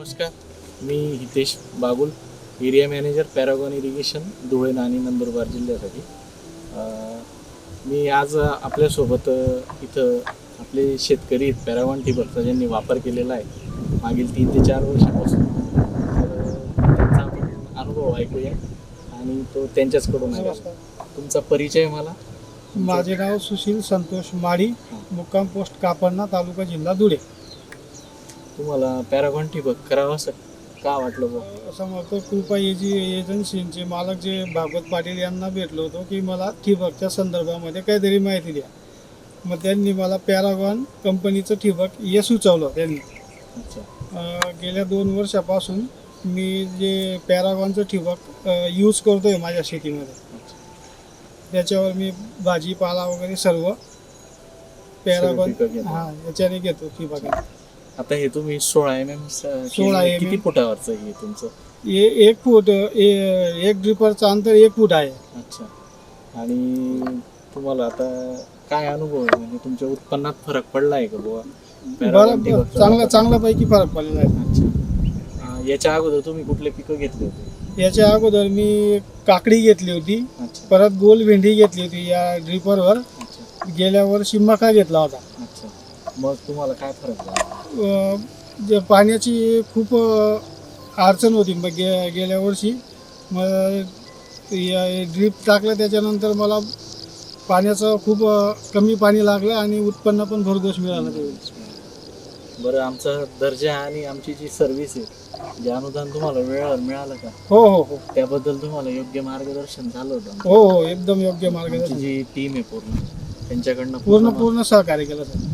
नमस्कार, मी Hitesh Bagul, area manager Paragon irrigation, Dhule आणि नंदुरबार जिल्ह्यासाठी. मी आज आपल्यासोबत इथं आपले शेतकरी पॅरागॉन ठिबकचा ज्यांनी वापर केलेला आहे मागील 3 ते 4 वर्षापासून. तर त्यांचा आपण अनुभव ऐकूया आणि तो त्यांच्याचकडून आहे. तुमचा परिचय मला. माझे नाव सुशील संतोष माळी, मुक्काम पोस्ट कापडना, तालुका जिल्हा धुळे. तुम्हाला पॅरागॉन ठिबक करावं असं का वाटलं बघ? समर्थ कृपा एजन्सीचे मालक जे भागवत पाटील यांना भेटलो होतो की मला ठिबकच्या संदर्भामध्ये काहीतरी माहिती द्या. मग त्यांनी मला पॅरागॉन कंपनीचं ठिबक हे सुचवलं त्यांनी. गेल्या 2 वर्षापासून मी जे पॅरागॉनचं ठिबक यूज करतोय माझ्या शेतीमध्ये. त्याच्यावर मी भाजीपाला वगैरे सर्व पॅरागॉन याच्याने घेतो ठिबक. आता हे तुम्ही 16 mm 16 mm किती फुटावरचं हे तुमचं? हे 1 फूट, एक ड्रिपरचं अंतर 1 फूट आहे. अच्छा. आणि तुम्हाला आता काय अनुभव आहे, म्हणजे तुमच्या उत्पन्नात फरक पडला आहे का बुवा? बरं, चांगल्यापैकी फरक पडलेला आहे. अच्छा. याच्या अगोदर तुम्ही कुठले पिकं घेतले होते? याच्या अगोदर मी काकडी घेतली होती, परत गोल भेंडी घेतली होती या ड्रिपरवर. गेल्या वर्षी मका घेतला होता. अच्छा. मग तुम्हाला काय फरक झाला? जे पाण्याची खूप अडचण होती मग गेल्या वर्षी. मग या ड्रीप टाकलं त्याच्यानंतर मला पाण्याचं खूप कमी पाणी लागलं आणि उत्पन्न पण भरघोस मिळालं त्यावेळेस. बरं, आमचा दर्जा आणि आमची जी सर्व्हिस आहे, जे अनुदान तुम्हाला वेळेवर मिळालं का? हो हो हो. त्याबद्दल तुम्हाला योग्य मार्गदर्शन झालं होतं? हो हो, एकदम योग्य मार्गदर्शन. जी टीम आहे पूर्ण, त्यांच्याकडनं पूर्ण सहकार्य केलं सर.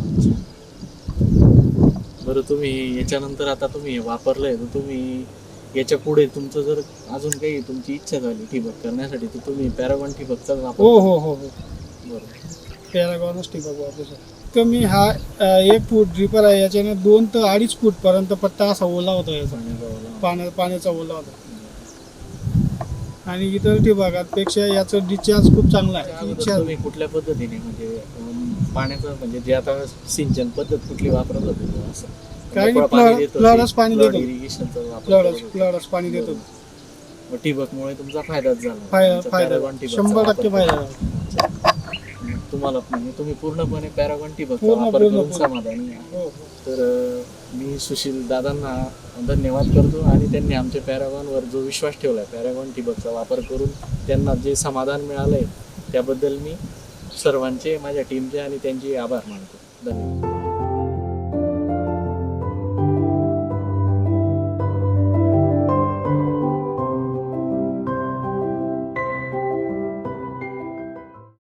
बरं, तुम्ही याच्यानंतर आता तुम्ही हे वापरलंय, तर तुम्ही याच्या पुढे तुमचं जर अजून काही तुमची इच्छा झाली ठिबक करण्यासाठी, तर तुम्ही पॅरागॉन ठिबकचा वापर? हो हो हो हो. बरं, पॅरागॉनच ठिबक वापरू सर. कमी हा 1 फूट ड्रिपर आहे. याच्याने 2 ते 2.5 फूट पर्यंत पट्टा असा ओला होता याचा, पाण्याचा ओला होता. आणि इतर ठिबकांपेक्षा याचं डिस्चार्ज खूप चांगला आहे. तुम्ही कुठल्या पद्धतीने, म्हणजे पाण्याचं, म्हणजे जे आता सिंचन पद्धत कुठली वापरत होते असं? काही फ्लडच पाणी देतो. इरिगेशनचा फ्लडच पाणी देतो. ठिबकमुळे तुमचा फायदाच झाला? फायदा 100% फायदा झाला. तुम्हाला म्हणजे तुम्ही पूर्णपणे पॅरागॉन ठिबकचा वापर करून समाधानी आहे. तर मी सुशील दादांना धन्यवाद करतो, आणि त्यांनी आमच्या पॅरागॉनवर जो विश्वास ठेवला आहे, पॅरागॉन ठिबकचा वापर करून त्यांना जे समाधान मिळालं आहे, त्याबद्दल मी सर्वांचे, माझ्या टीमचे आणि त्यांचे आभार मानतो. धन्यवाद.